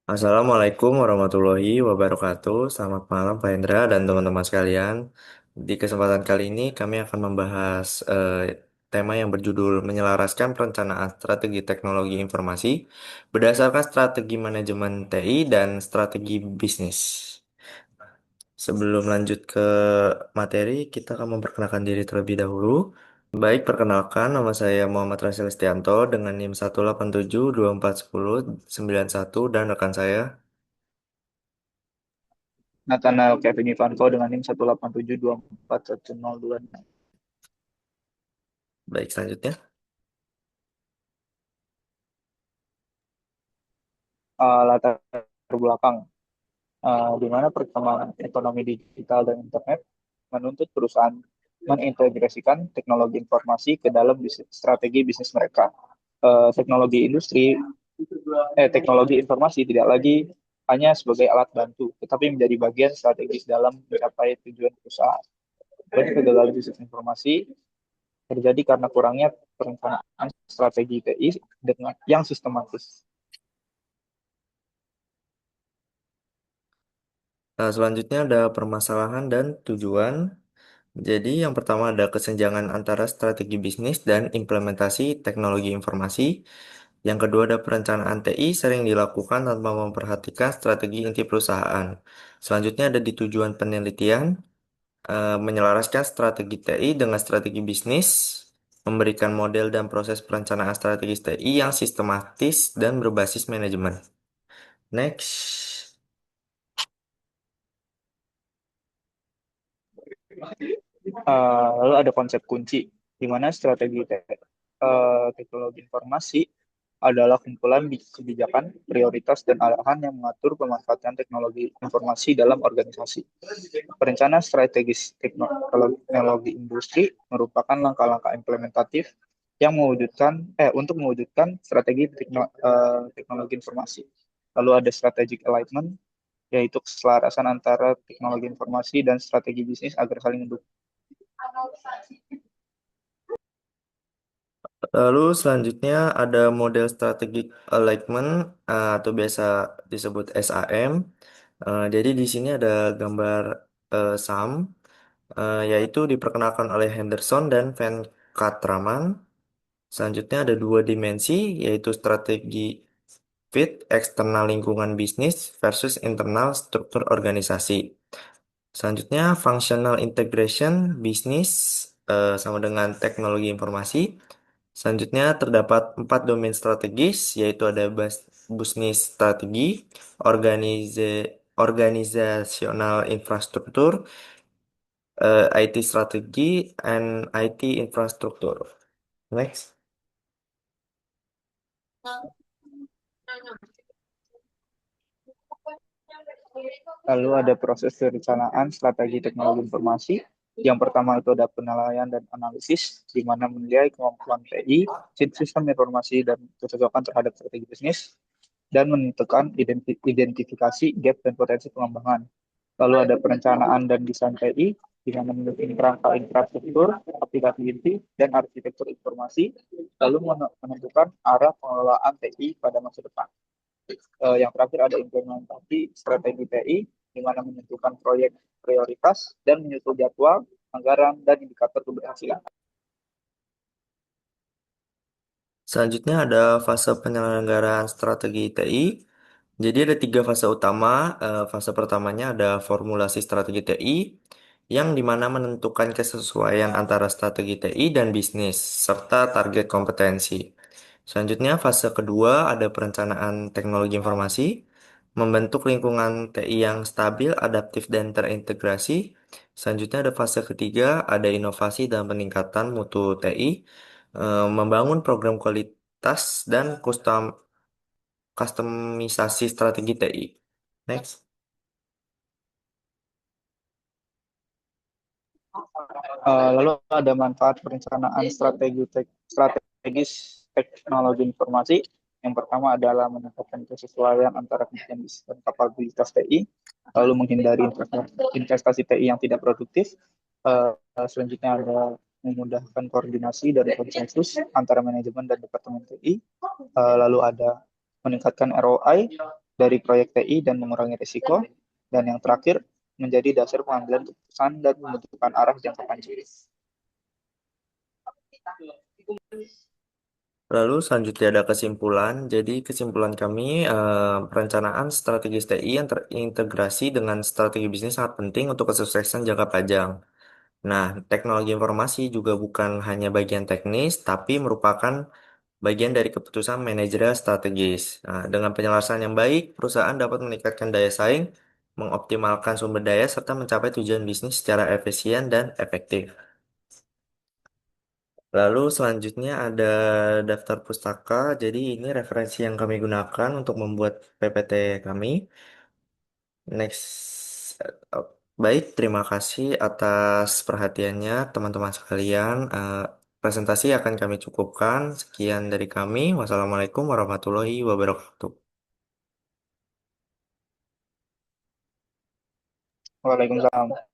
Assalamualaikum warahmatullahi wabarakatuh. Selamat malam Pak Hendra dan teman-teman sekalian. Di kesempatan kali ini kami akan membahas tema yang berjudul menyelaraskan perencanaan strategi teknologi informasi berdasarkan strategi manajemen TI dan strategi bisnis. Sebelum lanjut ke materi, kita akan memperkenalkan diri terlebih dahulu. Baik, perkenalkan nama saya Muhammad Rasil Listianto dengan NIM 187241091 dan rekan saya. Nathanael Kevin Ivanko dengan NIM 187241026. Baik, selanjutnya. Latar belakang di mana perkembangan ekonomi digital dan internet menuntut perusahaan mengintegrasikan teknologi informasi ke dalam strategi bisnis mereka. Teknologi informasi tidak lagi hanya sebagai alat bantu, tetapi menjadi bagian strategis dalam mencapai tujuan perusahaan. Banyak kegagalan bisnis informasi terjadi karena kurangnya perencanaan strategi TI dengan yang sistematis. Selanjutnya ada permasalahan dan tujuan. Jadi yang pertama ada kesenjangan antara strategi bisnis dan implementasi teknologi informasi. Yang kedua ada perencanaan TI sering dilakukan tanpa memperhatikan strategi inti perusahaan. Selanjutnya ada di tujuan penelitian, menyelaraskan strategi TI dengan strategi bisnis, memberikan model dan proses perencanaan strategis TI yang sistematis dan berbasis manajemen. Next. Lalu ada konsep kunci, di mana teknologi informasi adalah kumpulan kebijakan, prioritas, dan arahan yang mengatur pemanfaatan teknologi informasi dalam organisasi. Perencanaan strategis teknologi industri merupakan langkah-langkah implementatif yang untuk mewujudkan strategi teknologi informasi. Lalu ada strategic alignment, yaitu keselarasan antara teknologi informasi dan strategi bisnis agar saling mendukung. Lalu selanjutnya ada model strategic alignment atau biasa disebut SAM. Jadi di sini ada gambar SAM, yaitu diperkenalkan oleh Henderson dan Van Katraman. Selanjutnya ada dua dimensi, yaitu strategi fit eksternal lingkungan bisnis versus internal struktur organisasi. Selanjutnya, functional integration bisnis sama dengan teknologi informasi. Selanjutnya, terdapat empat domain strategis, yaitu ada bisnis strategi, organizasional infrastruktur, IT strategi, and IT infrastruktur. Next. Lalu ada proses perencanaan strategi teknologi informasi. Yang pertama itu ada penilaian dan analisis, di mana menilai kemampuan TI, sistem informasi, dan kecocokan terhadap strategi bisnis, dan menentukan identifikasi gap dan potensi pengembangan. Lalu ada perencanaan dan desain TI, di mana menentukan kerangka infrastruktur, aplikasi inti, dan arsitektur informasi, lalu menentukan arah pengelolaan TI pada masa depan. Yang terakhir ada implementasi strategi TI, di mana menentukan proyek prioritas dan menyusun jadwal, anggaran, dan indikator keberhasilan. Selanjutnya ada fase penyelenggaraan strategi TI. Jadi ada tiga fase utama. Fase pertamanya ada formulasi strategi TI, yang dimana menentukan kesesuaian antara strategi TI dan bisnis, serta target kompetensi. Selanjutnya fase kedua ada perencanaan teknologi informasi, membentuk lingkungan TI yang stabil, adaptif, dan terintegrasi. Selanjutnya ada fase ketiga, ada inovasi dan peningkatan mutu TI, membangun program kualitas dan kustomisasi strategi TI. Next. Lalu ada manfaat perencanaan strategis teknologi informasi. Yang pertama adalah meningkatkan kesesuaian antara kebutuhan bisnis dan kapabilitas TI, lalu menghindari investasi TI yang tidak produktif. Selanjutnya ada memudahkan koordinasi dan konsensus antara manajemen dan departemen TI. Lalu ada meningkatkan ROI, dari proyek TI dan mengurangi risiko. Dan yang terakhir, menjadi dasar pengambilan keputusan dan menentukan arah jangka panjang. Lalu selanjutnya ada kesimpulan. Jadi kesimpulan kami, perencanaan strategis TI yang terintegrasi dengan strategi bisnis sangat penting untuk kesuksesan jangka panjang. Nah, teknologi informasi juga bukan hanya bagian teknis, tapi merupakan bagian dari keputusan manajerial strategis. Nah, dengan penyelesaian yang baik, perusahaan dapat meningkatkan daya saing, mengoptimalkan sumber daya, serta mencapai tujuan bisnis secara efisien dan efektif. Lalu selanjutnya ada daftar pustaka. Jadi ini referensi yang kami gunakan untuk membuat PPT kami. Next, baik, terima kasih atas perhatiannya teman-teman sekalian. Presentasi akan kami cukupkan. Sekian dari kami. Wassalamualaikum warahmatullahi wabarakatuh. Waalaikumsalam.